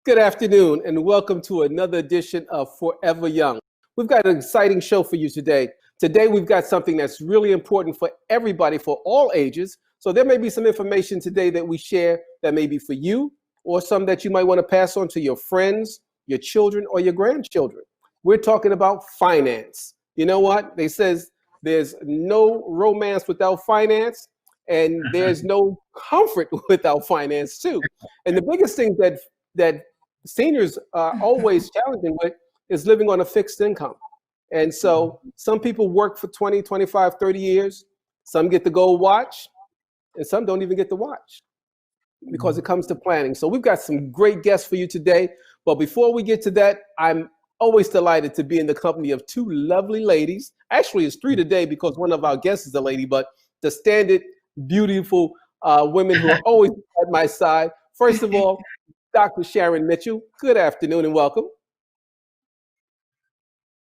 Good afternoon, and welcome to another edition of Forever Young. We've got an exciting show for you today. Today, we've got something that's really important for everybody, for all ages. So there may be some information today that we share that may be for you, or some that you might want to pass on to your friends, your children, or your grandchildren. We're talking about finance. You know what? They says there's no romance without finance, and there's no comfort without finance too. And the biggest thing that seniors are always challenging with is living on a fixed income. And so some people work for 20, 25, 30 years. Some get the gold watch, and some don't even get the watch because it comes to planning. So we've got some great guests for you today. But before we get to that, I'm always delighted to be in the company of two lovely ladies. Actually, it's three today because one of our guests is a lady, but the standard beautiful women who are always at my side. First of all, Dr. Sharon Mitchell, good afternoon and welcome.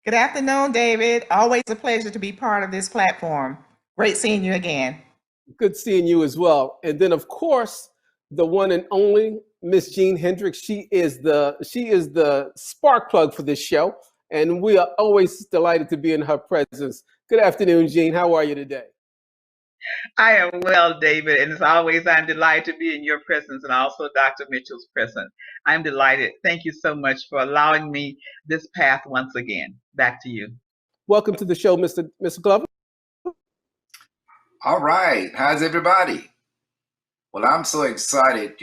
Good afternoon, David. Always a pleasure to be part of this platform. Great seeing you again. Good seeing you as well. And then, of course, the one and only Miss Jean Hendricks. She is the spark plug for this show, and we are always delighted to be in her presence. Good afternoon, Jean. How are you today? I am well, David, and as always, I'm delighted to be in your presence and also Dr. Mitchell's presence. I'm delighted. Thank you so much for allowing me this path once again. Back to you. Welcome to the show, Mr. Glover. All right. How's everybody? Well, I'm so excited.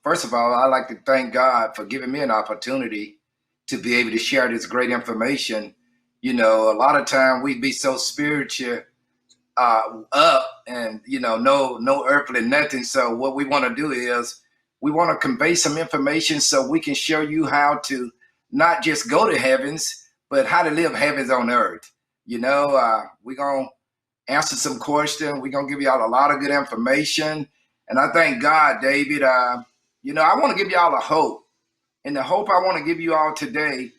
First of all, I'd like to thank God for giving me an opportunity to be able to share this great information. A lot of time we be so spiritual up and no earthly nothing. So what we want to do is we want to convey some information so we can show you how to not just go to heavens, but how to live heavens on earth. We're gonna answer some questions. We're gonna give y'all a lot of good information, and I thank God, David. I want to give y'all a hope, and the hope I want to give you all today: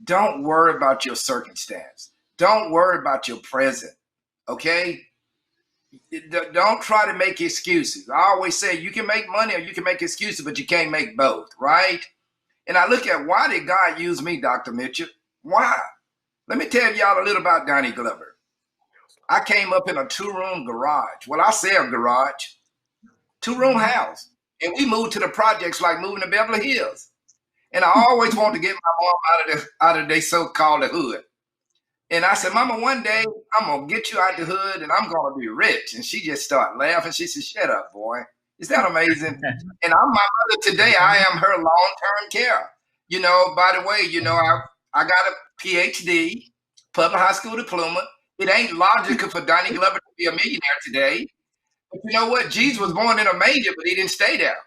don't worry about your circumstance. Don't worry about your present. Okay? Don't try to make excuses. I always say you can make money or you can make excuses, but you can't make both, right? And I look at, why did God use me, Dr. Mitchell? Why? Let me tell y'all a little about Donnie Glover. I came up in a 2-room garage. Well, I say a garage, 2-room house. And we moved to the projects like moving to Beverly Hills. And I always wanted to get my mom out of their so-called hood. And I said, Mama, one day I'm going to get you out the hood and I'm going to be rich. And she just started laughing. She said, shut up, boy. Is that amazing? And I'm my mother today. I am her long-term care. By the way, I got a PhD, public high school diploma. It ain't logical for Donnie Glover to be a millionaire today. But you know what? Jesus was born in a manger, but he didn't stay there.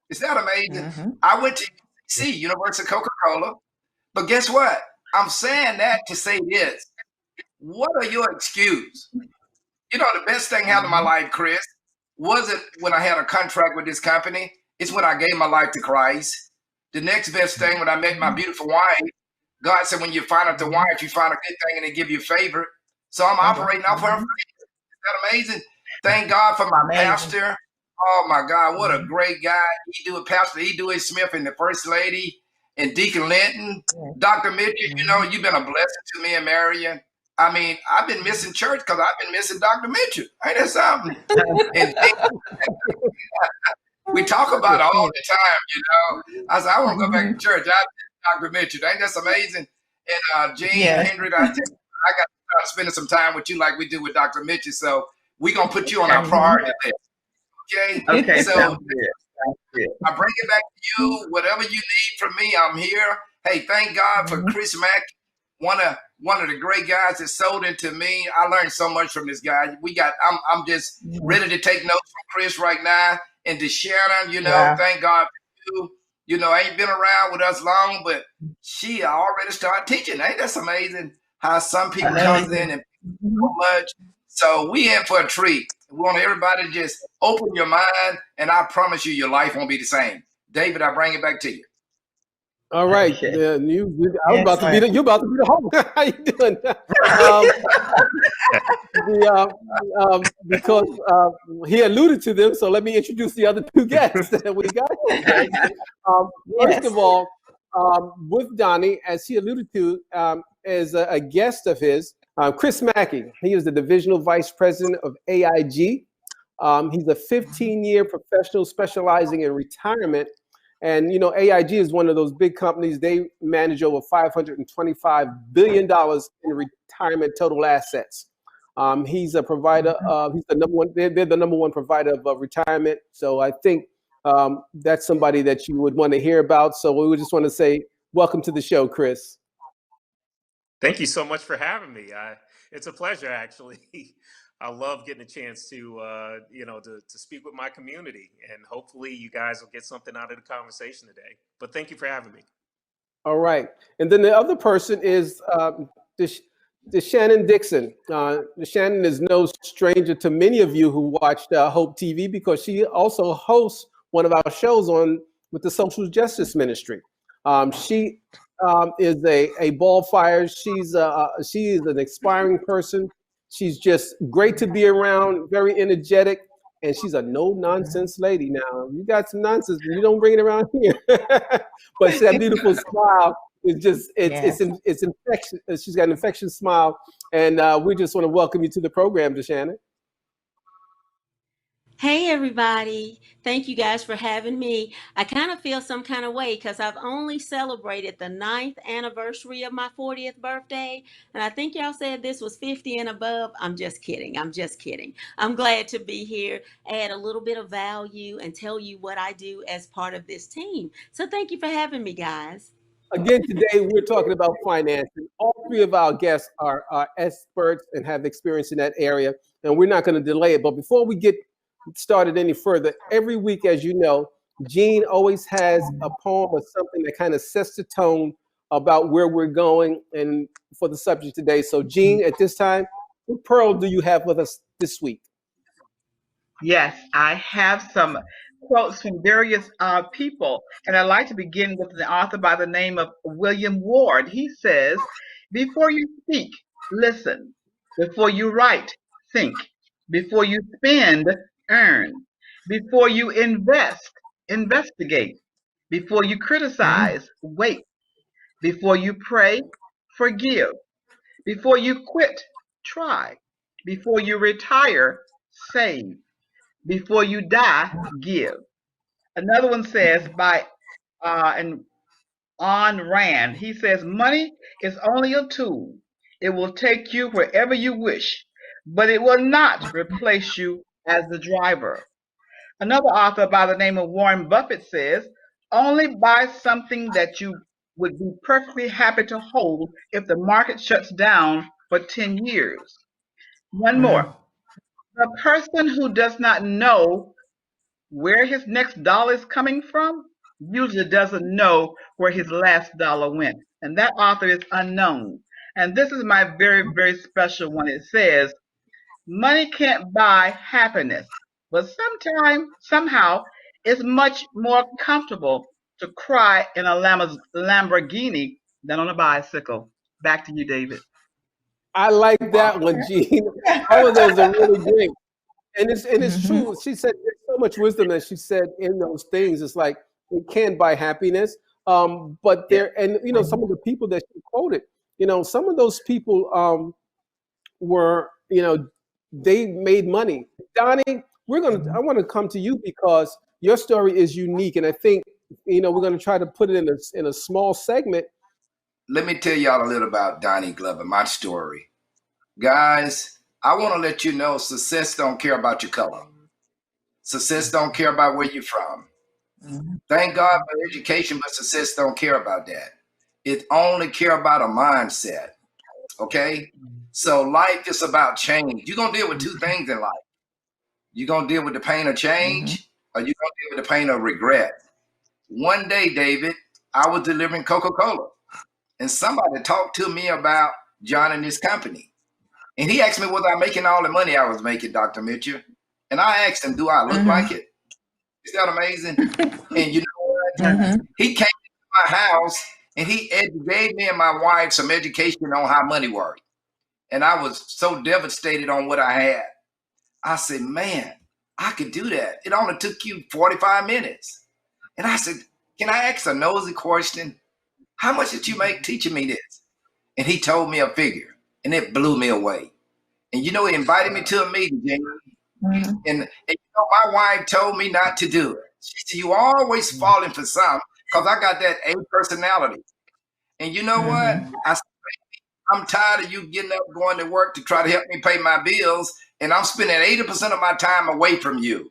Is that amazing? Mm-hmm. I went to UC, University of Coca-Cola. But guess what? I'm saying that to say this. What are your excuses? The best thing happened in my life, Chris, wasn't when I had a contract with this company. It's when I gave my life to Christ. The next best thing, when I met my beautiful wife, God said, when you find out the wife, you find a good thing and they give you a favor. So I'm operating off her faith. Is that amazing? Thank God for my pastor. Oh my God, what a great guy. Pastor E. Smith and the First Lady and Deacon Linton. Dr. Mitchell, you've been a blessing to me and Marion. I mean, I've been missing church because I've been missing Dr. Mitchell. Ain't that something? And we talk about it all the time, I said, I want to go back to church. I miss Dr. Mitchell. Ain't that amazing? And Jean Hendrick, I got to start spending some time with you like we do with Dr. Mitchell. So we're going to put you on our priority list. Okay? So I bring it back to you. Whatever you need from me, I'm here. Hey, thank God for Chris Mack, one of the great guys that sold into me. I learned so much from this guy. I'm just ready to take notes from Chris right now and to share them. Thank God for you. Ain't been around with us long, but she already started teaching. Ain't that amazing? How some people comes in and so much. So we in for a treat. We want everybody to just open your mind, and I promise you, your life won't be the same. David, I bring it back to you. All right. You're about to be the host. How you doing? Because he alluded to them, so let me introduce the other two guests that we got. First of all, with Donnie, as he alluded to, as a guest of his, Chris Mackey. He is the Divisional Vice President of AIG. He's a 15-year professional specializing in retirement. And, you know, AIG is one of those big companies. They manage over $525 billion in retirement total assets. He's a provider. He's the number one. They're the number one provider of retirement. So I think that's somebody that you would want to hear about. So we would just want to say welcome to the show, Chris. Thank you so much for having me. It's a pleasure, actually. I love getting a chance to, to speak with my community, and hopefully you guys will get something out of the conversation today. But thank you for having me. All right. And then the other person is Shannon Dixon. Shannon is no stranger to many of you who watched Hope TV, because she also hosts one of our shows with the Social Justice Ministry. She is a ball fire. She is an inspiring person. She's just great to be around, very energetic, and she's a no-nonsense lady. Now, you got some nonsense, but you don't bring it around here. But she, that beautiful smile is just, it's infectious. She's got an infectious smile, and we just want to welcome you to the program, Shannon. Hey, everybody. Thank you guys for having me. I kind of feel some kind of way because I've only celebrated the 9th anniversary of my 40th birthday. And I think y'all said this was 50 and above. I'm just kidding. I'm glad to be here, add a little bit of value, and tell you what I do as part of this team. So thank you for having me, guys. Again, today we're talking about financing. All three of our guests are experts and have experience in that area, and we're not going to delay it. But before we get started any further, every week, as you know, Gene always has a poem or something that kind of sets the tone about where we're going and for the subject today. So Gene, at this time, what pearl do you have with us this week? Yes, I have some quotes from various people, and I'd like to begin with an author by the name of William Ward. He says, "Before you speak, listen. Before you write, think. Before you spend, earn. Before you invest, investigate. Before you criticize, wait. Before you pray, forgive. Before you quit, try. Before you retire, save. Before you die, give." Another one says by Ayn Rand. He says, "Money is only a tool. It will take you wherever you wish, but it will not replace you as the driver." Another author by the name of Warren Buffett says, "Only buy something that you would be perfectly happy to hold if the market shuts down for 10 years. One more. The person who does not know where his next dollar is coming from usually doesn't know where his last dollar went." And that author is unknown. And this is my very, very special one. It says, "Money can't buy happiness, but somehow, it's much more comfortable to cry in a Lamborghini than on a bicycle." Back to you, David. I like that one, Gene. All of those are really great. And it's true. She said there's so much wisdom that she said in those things. It's like it can't buy happiness. But there, and you know, some of the people that she quoted, you know, some of those people were, you know, they made money. Donnie, I want to come to you because your story is unique, and I think, you know, we're going to try to put it in a small segment. Let me tell y'all a little about Donnie Glover, my story. Guys, I want to let you know success don't care about your color. Success don't care about where you're from. Thank God for education, but success don't care about that. It only care about a mindset. Okay? So life is about change. You're going to deal with two things in life. You're going to deal with the pain of change, or you're going to deal with the pain of regret. One day, David, I was delivering Coca-Cola, and somebody talked to me about joining this company. And he asked me, was I making all the money I was making, Dr. Mitchell? And I asked him, do I look like it? Is that amazing? And you know what? He came to my house, and he gave me and my wife some education on how money worked. And I was so devastated on what I had. I said, man, I could do that. It only took you 45 minutes. And I said, can I ask a nosy question? How much did you make teaching me this? And he told me a figure, and it blew me away. And you know, he invited me to a meeting, Jamie. And you know, my wife told me not to do it. She said, you always falling for something, because I got that A personality. And you know what? I said, I'm tired of you getting up, going to work to try to help me pay my bills, and I'm spending 80% of my time away from you.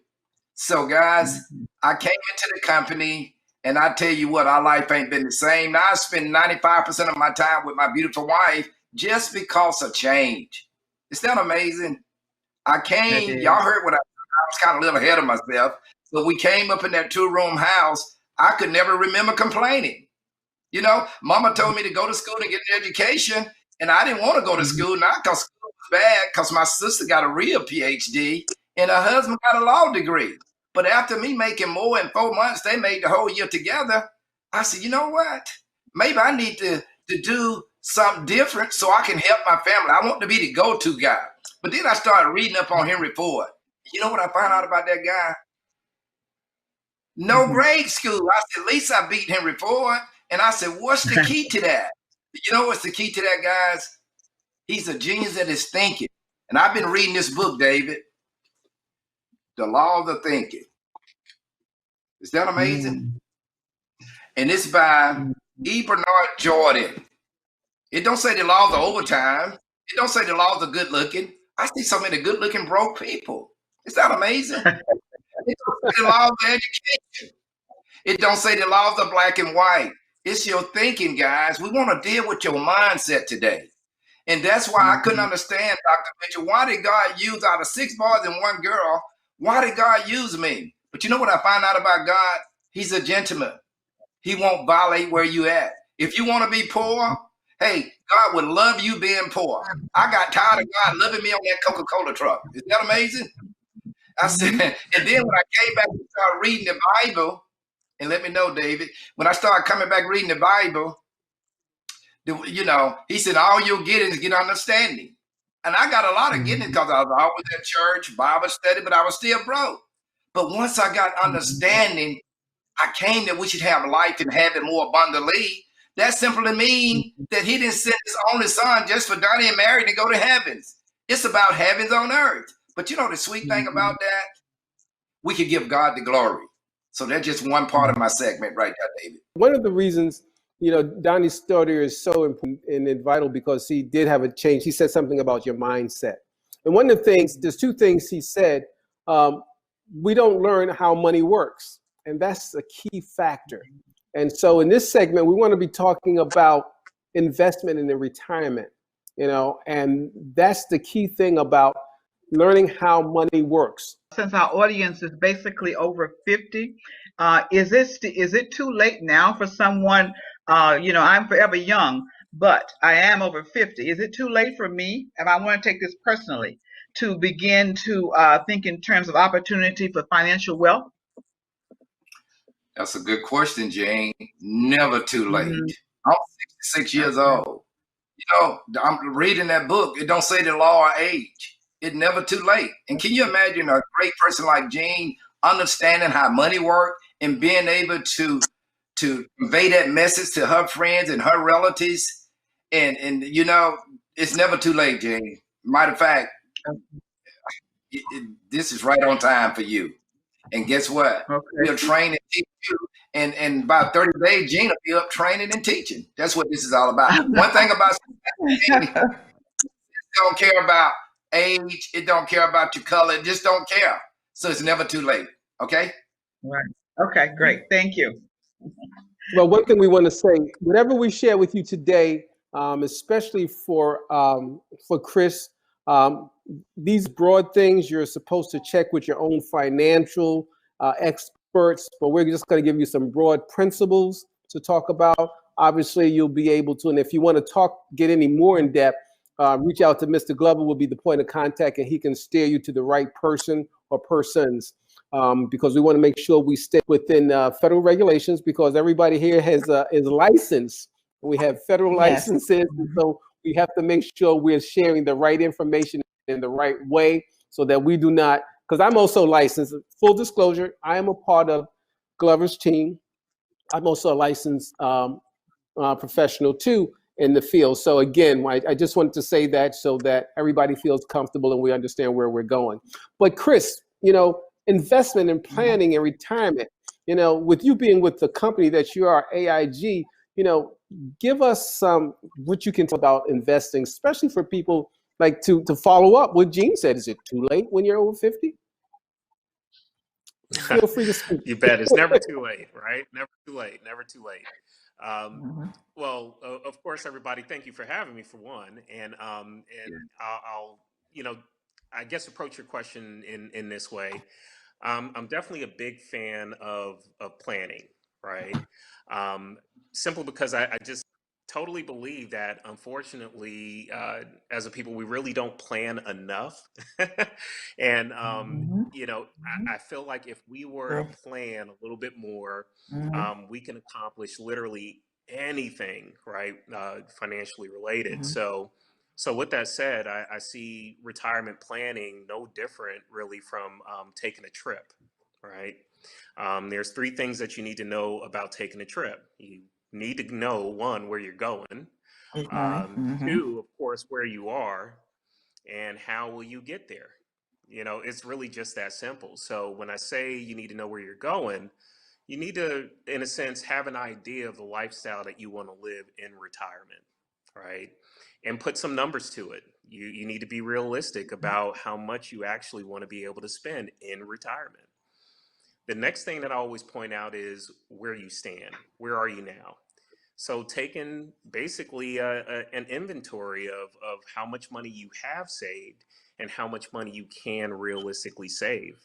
So guys, I came into the company, and I tell you what, our life ain't been the same. Now I spend 95% of my time with my beautiful wife just because of change. Is that amazing? I came, y'all heard what I was kind of a little ahead of myself. So we came up in that 2-room house. I could never remember complaining. You know, mama told me to go to school and get an education, and I didn't want to go to school, not because school was bad, because my sister got a real PhD and her husband got a law degree. But after me making more in 4 months, they made the whole year together. I said, you know what? Maybe I need to do something different so I can help my family. I want to be the go-to guy. But then I started reading up on Henry Ford. You know what I found out about that guy? No grade school. I said, at least I beat Henry Ford. And I said, what's the key to that? You know what's the key to that, guys? He's a genius at his thinking. And I've been reading this book, David, The Law of the Thinking. Is that amazing? And it's by E. Bernard Jordan. It don't say the law of the overtime. It don't say the law of the good looking. I see so many good looking broke people. Is that amazing? It don't say the law of the education. It don't say the law of the black and white. It's your thinking, guys. We want to deal with your mindset today. And that's why I couldn't understand, Dr. Mitchell, why did God use out of 6 boys and 1 girl, why did God use me? But you know what I found out about God? He's a gentleman. He won't violate where you at. If you want to be poor, hey, God would love you being poor. I got tired of God loving me on that Coca-Cola truck. Is that amazing? I said, and then when I came back and started reading the Bible, and let me know, David, when I started coming back reading the Bible, you know, he said, all you'll get is get understanding. And I got a lot of getting it because I was always at church, Bible study, but I was still broke. But once I got understanding, I came that we should have life and have it more abundantly. That simply means that he didn't send his only son just for Donnie and Mary to go to heavens. It's about heavens on earth. But you know the sweet thing about that? We could give God the glory. So that's just one part of my segment right there, David. One of the reasons, you know, Donnie's story is so important and vital because he did have a change. He said something about your mindset. And one of the things, there's 2 things he said. We don't learn how money works. And that's a key factor. And so in this segment, we want to be talking about investment in the retirement, you know, and that's the key thing about learning how money works. Since our audience is basically over 50, is it too late now for someone, you know, I'm forever young, but I am over 50. Is it too late for me, if I want to take this personally, to begin to think in terms of opportunity for financial wealth? That's a good question, Jane. Never too late. I'm 66 years old. You know, I'm reading that book. It don't say the law or age. It's never too late. And can you imagine a great person like Jane understanding how money works and being able to convey that message to her friends and her relatives? And you know, it's never too late, Jane. Matter of fact, this is right on time for you. And guess what? Okay. We'll train and teach you. And in about 30 days, Gene will be up training and teaching. That's what this is all about. One thing about it don't care about age. It don't care about your color. It just don't care. So it's never too late. Okay? Right. Okay, great. Thank you. Well, one thing we want to say, whatever we share with you today, especially for Chris, these broad things you're supposed to check with your own financial experts, but we're just going to give you some broad principles to talk about. Obviously, you'll be able to, and if you want to get any more in depth, reach out to Mr. Glover, will be the point of contact, and he can steer you to the right person or persons, because we want to make sure we stay within federal regulations, because everybody here is licensed. We have federal licenses, and so we have to make sure we're sharing the right information in the right way so that we do not, because I'm also licensed. Full disclosure, I am a part of Glover's team. I'm also a licensed professional too in the field. So again, I just wanted to say that so that everybody feels comfortable and we understand where we're going. But Chris, investment and planning and retirement, with you being with the company that you are, AIG, give us what you can tell about investing, especially for people like to follow up what Gene said. Is it too late when you're over 50? Feel free to speak. You bet. It's never too late, right? Never too late. Never too late. Well, of course, everybody, thank you for having me for one. And I'll I guess approach your question in this way. I'm definitely a big fan of planning, right? Simply because I just totally believe that, unfortunately, as a people, we really don't plan enough. And I feel like if we were to True. plan a little bit more, we can accomplish literally anything, right? Financially related. So with that said, I see retirement planning no different really from taking a trip, right? There's three things that you need to know about taking a trip. You need to know, one, where you're going. Two, of course, where you are, and how will you get there? It's really just that simple. So when I say you need to know where you're going, you need to, in a sense, have an idea of the lifestyle that you want to live in retirement, right? And put some numbers to it. You need to be realistic about how much you actually want to be able to spend in retirement. The next thing that I always point out is where you stand. Where are you now? So taking basically an inventory of how much money you have saved and how much money you can realistically save.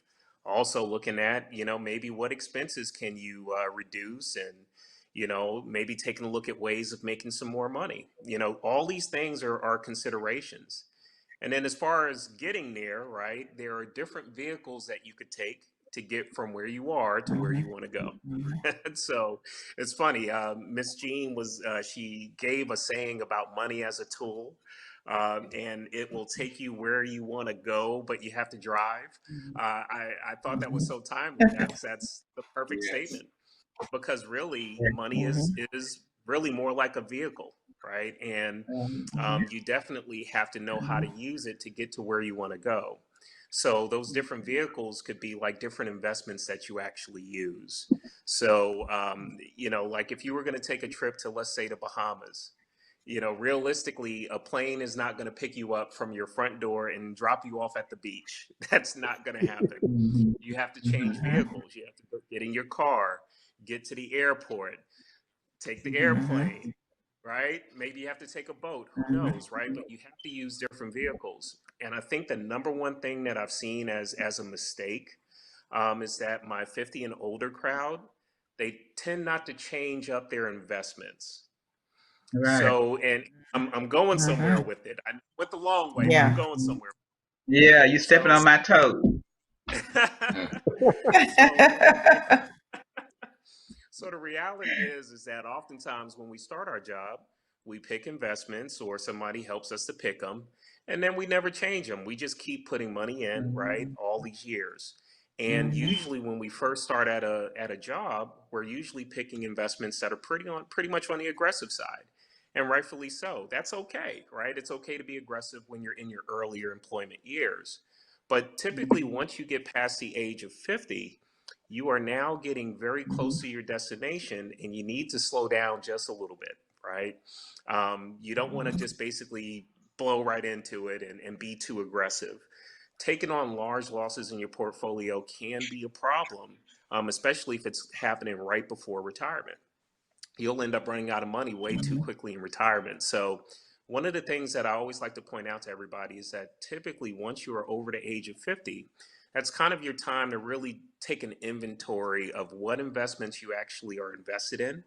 Also looking at, maybe what expenses can you reduce, and, maybe taking a look at ways of making some more money. All these things are considerations. And then as far as getting there, right, there are different vehicles that you could take to get from where you are to where you want to go. So it's funny. Miss Jean she gave a saying about money as a tool, and it will take you where you want to go, but you have to drive. I thought that was so timely. That's the perfect Yes. statement, because really money is really more like a vehicle, right? And you definitely have to know how to use it to get to where you want to go. So those different vehicles could be like different investments that you actually use. So, like if you were going to take a trip to, let's say, the Bahamas, realistically, a plane is not going to pick you up from your front door and drop you off at the beach. That's not going to happen. You have to change vehicles. You have to get in your car, get to the airport, take the airplane, right? Maybe you have to take a boat. Who knows, right? But you have to use different vehicles. And I think the number one thing that I've seen as a mistake is that my 50 and older crowd, they tend not to change up their investments. Right. So, and I'm going somewhere with it. I went the long way, but I'm Yeah. going somewhere. Yeah, you stepping So, on my toes. so So the reality is that oftentimes when we start our job, we pick investments or somebody helps us to pick them, and then we never change them. We just keep putting money in, right? All these years. And usually when we first start at a job, we're usually picking investments that are pretty much on the aggressive side. And rightfully so. That's okay, right? It's okay to be aggressive when you're in your earlier employment years. But typically once you get past the age of 50, you are now getting very close to your destination, and you need to slow down just a little bit, right? You don't want to just basically blow right into it and be too aggressive. Taking on large losses in your portfolio can be a problem, especially if it's happening right before retirement. You'll end up running out of money way too quickly in retirement. So one of the things that I always like to point out to everybody is that typically once you are over the age of 50, that's kind of your time to really take an inventory of what investments you actually are invested in.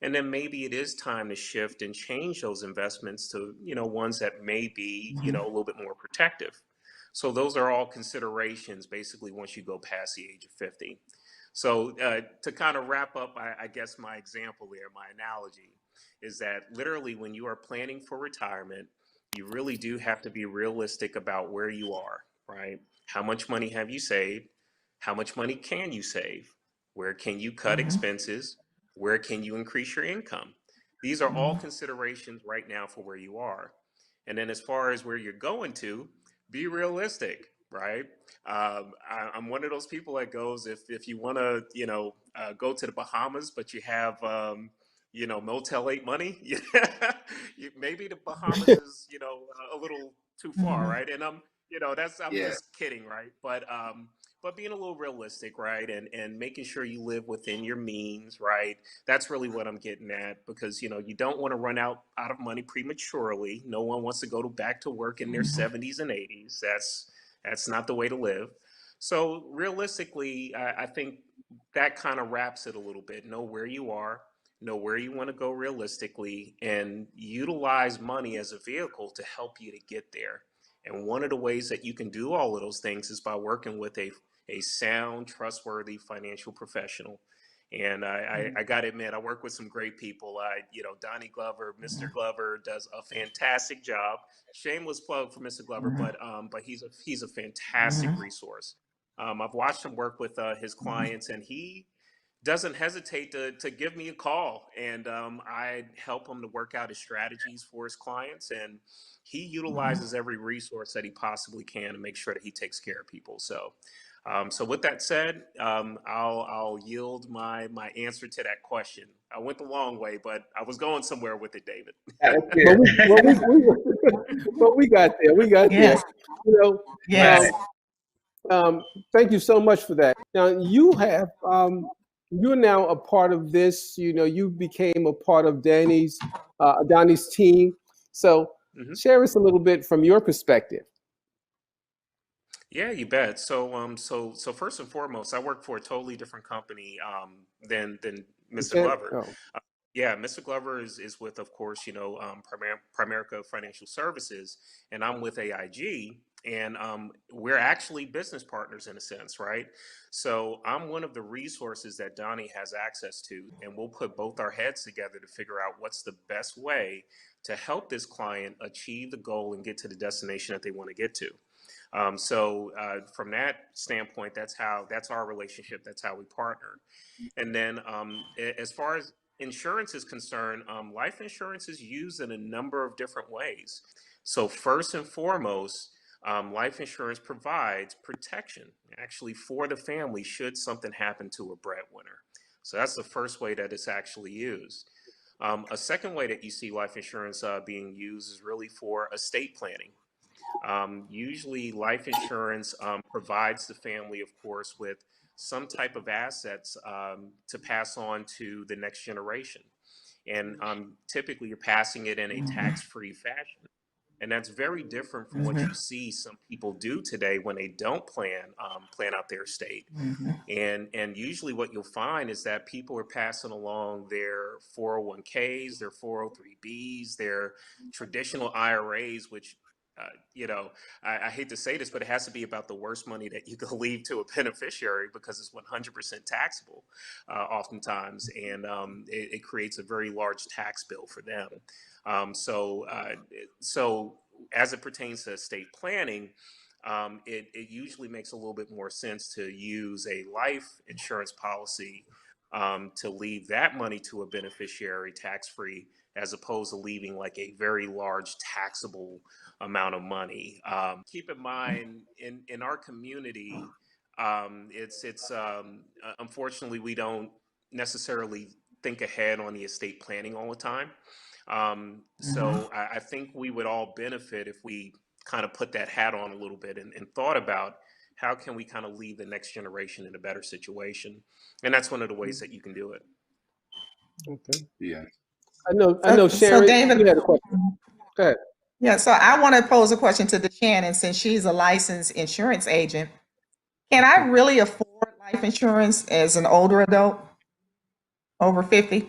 And then maybe it is time to shift and change those investments to, ones that may be, a little bit more protective. So those are all considerations basically once you go past the age of 50. So to kind of wrap up, I guess my example there, my analogy, is that literally when you are planning for retirement, you really do have to be realistic about where you are, right? How much money have you saved? How much money can you save? Where can you cut expenses? Where can you increase your income? These are all considerations right now for where you are. And then as far as where you're going to, be realistic, right? I'm one of those people that goes, if you want to, go to the Bahamas, but you have, Motel 8 money, maybe the Bahamas is, a little too far, right? And I'm Yeah. just kidding, right? But being a little realistic, right? And making sure you live within your means, right? That's really what I'm getting at, because you don't want to run out of money prematurely. No one wants to go back to work in their 70s and 80s. That's not the way to live. So realistically, I think that kind of wraps it a little bit. Know where you are, know where you want to go realistically, and utilize money as a vehicle to help you to get there. And one of the ways that you can do all of those things is by working with a sound, trustworthy financial professional. And I got to admit, I work with some great people. Donnie Glover, Mr. Glover does a fantastic job. Shameless plug for Mr. Glover, but he's a fantastic resource. I've watched him work with his clients, and he doesn't hesitate to give me a call, and I help him to work out his strategies for his clients, and he utilizes every resource that he possibly can to make sure that he takes care of people. So with that said, I'll yield my answer to that question. I went the long way, but I was going somewhere with it, David. That's But good. we got there. We got there. Yes. You know, Got Yes. it. thank you so much for that. Now you're now a part of this. You became a part of Donnie's team. So Mhm. share us a little bit from your perspective. Yeah, you bet. So first and foremost, I work for a totally different company than Mr. Okay. Glover. Oh, Yeah, Mr. Glover is with, of course, Primerica Financial Services, and I'm with AIG, and we're actually business partners in a sense, right? So I'm one of the resources that Donnie has access to, and we'll put both our heads together to figure out what's the best way to help this client achieve the goal and get to the destination that they want to get to. From that standpoint, that's our relationship. That's how we partner. And then as far as insurance is concerned, life insurance is used in a number of different ways. So first and foremost, life insurance provides protection actually for the family should something happen to a breadwinner. So that's the first way that it's actually used. A second way that you see life insurance being used is really for estate planning. Usually, life insurance provides the family, of course, with some type of assets to pass on to the next generation. And typically, you're passing it in a tax free fashion. And that's very different from what you see some people do today when they don't plan out their estate. And usually what you'll find is that people are passing along their 401ks, their 403bs, their traditional IRAs, which I hate to say this, but it has to be about the worst money that you can leave to a beneficiary because it's 100% taxable oftentimes, and it creates a very large tax bill for them. So as it pertains to estate planning, it usually makes a little bit more sense to use a life insurance policy to leave that money to a beneficiary tax free, as opposed to leaving like a very large taxable amount of money. Keep in mind, in our community, unfortunately we don't necessarily think ahead on the estate planning all the time. So I think we would all benefit if we kind of put that hat on a little bit and thought about how can we kind of leave the next generation in a better situation. And that's one of the ways that you can do it. okay. Yeah. I know, So Sharon, David, you had a question. Go ahead. yeah, so I want to pose a question to the Shannon since she's a licensed insurance agent. Can I really afford life insurance as an older adult, over 50?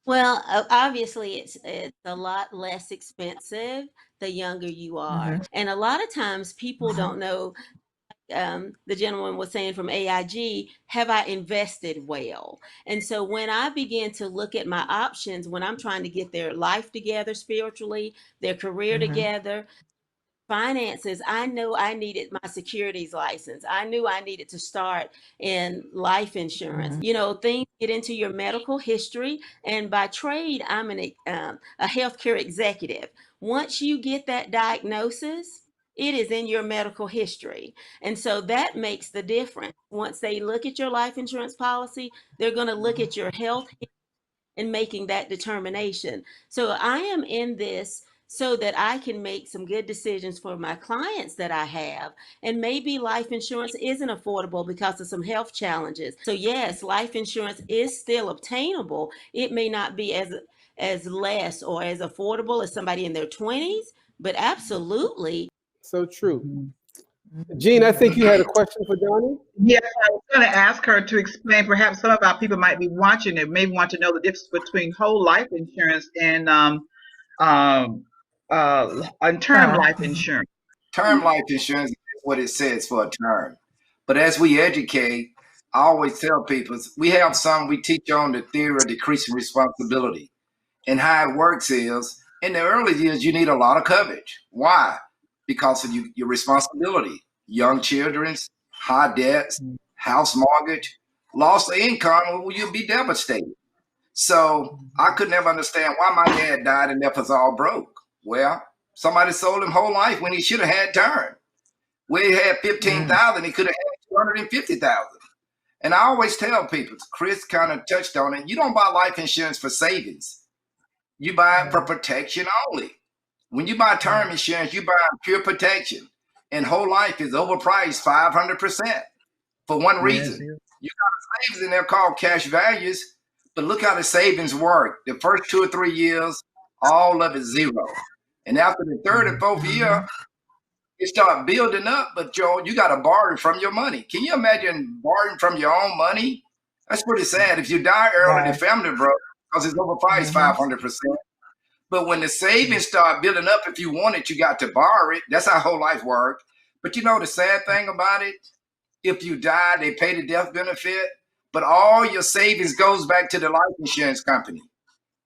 Well, obviously, it's a lot less expensive the younger you are, and a lot of times people don't know. The gentleman was saying from AIG, have I invested well? And so when I begin to look at my options, when I'm trying to get their life together spiritually, their career together, finances, I knew I needed my securities license. I knew I needed to start in life insurance. You know, things get into your medical history, and by trade, I'm a healthcare executive. Once you get that diagnosis, it is in your medical history. And so that makes the difference. Once they look at your life insurance policy, they're going to look at your health and making that determination. So I am in this so that I can make some good decisions for my clients that I have. And maybe life insurance isn't affordable because of some health challenges. So yes, life insurance is still obtainable. It may not be as less or as affordable as somebody in their 20s, but absolutely. So true. Jean, I think you had a question for Donnie. Yes, I was going to ask her to explain. Perhaps some of our people might be watching and maybe want to know the difference between whole life insurance and term life insurance. Term life insurance is what it says for a term. But as we educate, I always tell people, we teach on the theory of decreasing responsibility. And how it works is, in the early years, you need a lot of coverage. Why? Because of your responsibility. Young children's, high debts, house mortgage, loss of income, you'll be devastated. So I could never understand why my dad died and left us all broke. Well, somebody sold him whole life when he should have had term. Where he had 15,000, he could have had 250,000. And I always tell people, Chris kind of touched on it, you don't buy life insurance for savings. You buy it for protection only. When you buy term insurance, you buy pure protection. And whole life is overpriced 500% for one reason. You got savings in there called cash values, but look how the savings work. The first 2 or 3 years, all of it zero. And after the third and fourth year, it start building up, but Joe, you got to borrow from your money. Can you imagine borrowing from your own money? That's pretty sad. If you die early, the family broke because it's overpriced 500%. But when the savings start building up, if you want it, you got to borrow it. That's how whole life works. But you know the sad thing about it? If you die, they pay the death benefit, but all your savings goes back to the life insurance company.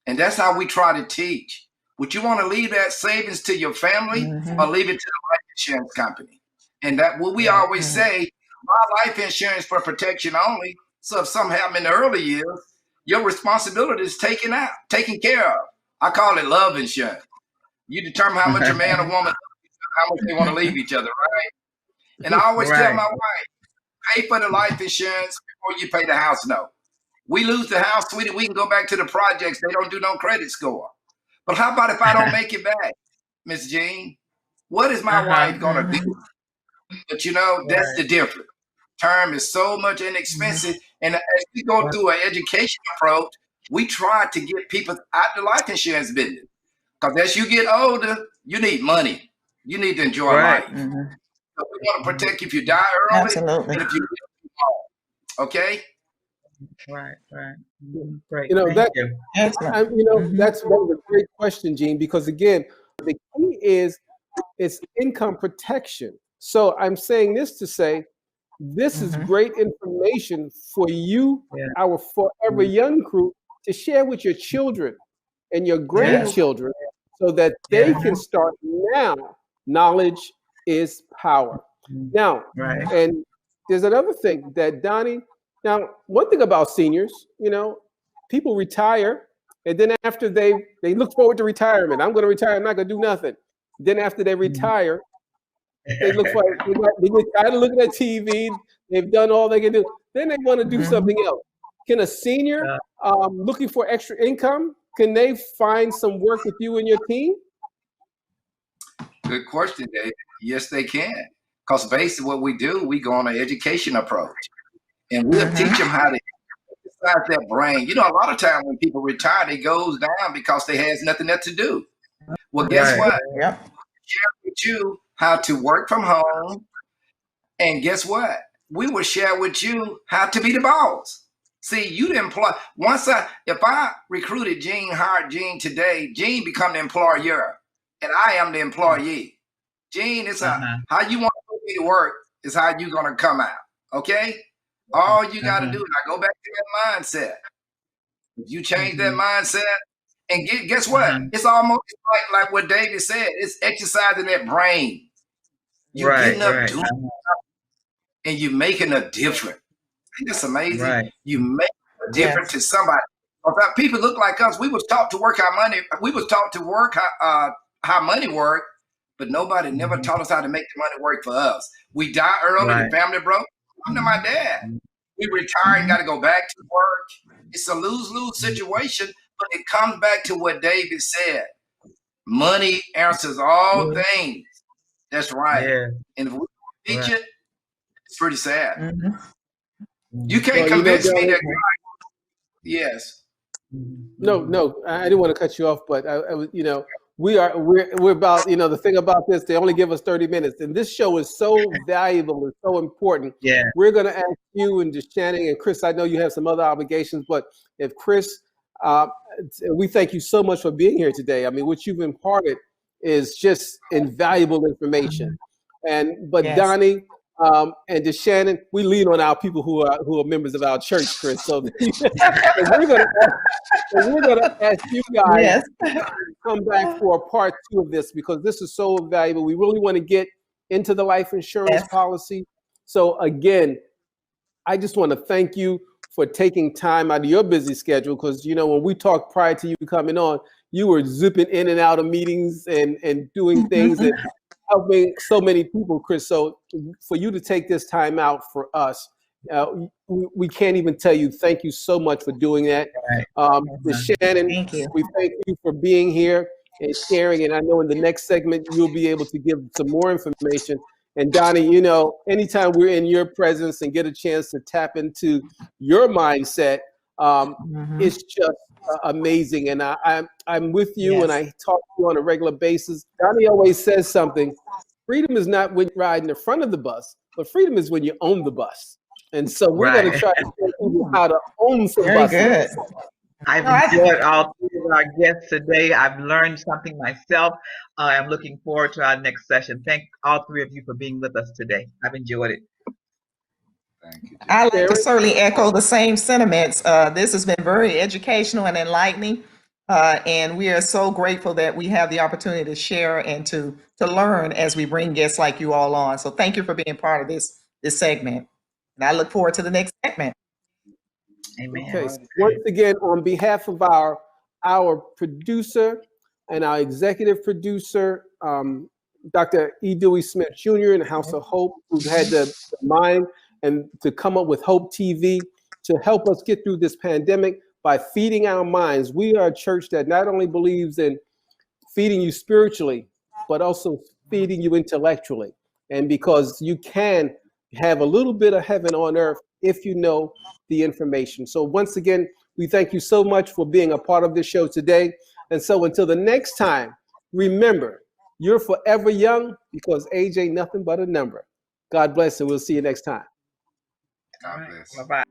And that's how we try to teach. Would you want to leave that savings to your family or leave it to the life insurance company? And that what we always say, buy life insurance for protection only. So if something happened in the early years, your responsibility is taken care of. I call it love insurance. You determine how much a man or woman, how much they want to leave each other, right? And I always tell my wife, pay for the life insurance before you pay the house note. We lose the house, sweetie, we can go back to the projects. They don't do no credit score. But how about if I don't make it back, Miss Jean? What is my wife going to do? But you know, that's the difference. Term is so much inexpensive. And as we go through an education approach, we try to get people out the life insurance business. Because as you get older, you need money. You need to enjoy life. So we want to protect you if you die early. Absolutely. And if you live long. Okay? Right. Great. You know, Thank you. That was a great question, Jean, because again, the key is it's income protection. So I'm saying this to say, this is great information for you, our Forever Young crew, to share with your children and your grandchildren so that they can start now. Knowledge is power. Now, and there's another thing that Donnie, now, one thing about seniors, people retire, and then after they look forward to retirement. I'm going to retire. I'm not going to do nothing. Then after they retire, they look for they get tired of looking at TV. They've done all they can do. Then they want to do something else. Can a senior looking for extra income, can they find some work with you and your team? Good question, David. Yes, they can. Because basically what we do, we go on an education approach. And we'll teach them how to exercise their brain. A lot of times when people retire, it goes down because they has nothing else to do. Well, guess what? Share with you how to work from home. And guess what? We will share with you how to be the boss. See, you the employee. If I recruited Jean, hired Jean today, Jean become the employer, and I am the employee. Jean, it's how you want me to work is how you gonna come out. Okay? All you got to do is go back to that mindset. If you change that mindset, and guess what? It's almost like what David said. It's exercising that brain. You getting up Right. doing and you're making a difference. Ain't this amazing? Right. You make a difference Yes. to somebody. If people look like us, we was taught to work our money. We was taught to work how money work, but nobody never taught us how to make the money work for us. We die early, Right. the family broke. I'm to my dad. We retired and got to go back to work. It's a lose-lose situation, but it comes back to what David said. Money answers all things. That's right. Yeah. And if we teach Right. it, it's pretty sad. Mhm. You can't Well, you know, convince me Donnie, that yes. no, I didn't want to cut you off, but I was, you know, we're about, you know, the thing about this, they only give us 30 minutes, and this show is so valuable and so important. Yeah. We're going to ask you and just Shannon and Chris. I know you have some other obligations, but if Chris, we thank you so much for being here today. I mean, what you've imparted is just invaluable information. But Yes. Donnie and to Shannon, we lean on our people who are members of our church, Chris. So we're gonna ask you guys Yes. to come back for a part 2 of this, because this is so valuable. We really want to get into the life insurance Yes. policy. So again, I just want to thank you for taking time out of your busy schedule, because, you know, when we talked prior to you coming on, you were zipping in and out of meetings and doing things and helping so many people, Chris. So for you to take this time out for us, we can't even tell you thank you so much for doing that. To Shannon, Thank you. we thank you for being here and sharing. And I know in the next segment, you'll be able to give some more information. And Donnie, you know, anytime we're in your presence and get a chance to tap into your mindset, it's just amazing. And I'm with you, Yes. and I talk to you on a regular basis. Donnie always says something: freedom is not when you ride in the front of the bus, but freedom is when you own the bus. And so we're going to try to show people how to own some Very buses. good. I've No, I- enjoyed all 3 of our guests today. I've learned something myself. I'm looking forward to our next session. Thank all 3 of you for being with us today. I've enjoyed it. Thank you. I like to Sharon? certainly echo the same sentiments. This has been very educational and enlightening. And we are so grateful that we have the opportunity to share and to learn as we bring guests like you all on. So thank you for being part of this segment. And I look forward to the next segment. Amen. Okay. So once again, on behalf of our producer and our executive producer, Dr. E. Dewey Smith Jr. in the House of Hope, who've had the mind and to come up with Hope TV to help us get through this pandemic by feeding our minds. We are a church that not only believes in feeding you spiritually, but also feeding you intellectually. And because you can have a little bit of heaven on earth if you know the information. So once again, we thank you so much for being a part of this show today. And so until the next time, remember, you're forever young, because age ain't nothing but a number. God bless, and we'll see you next time. God bless. Bye-bye.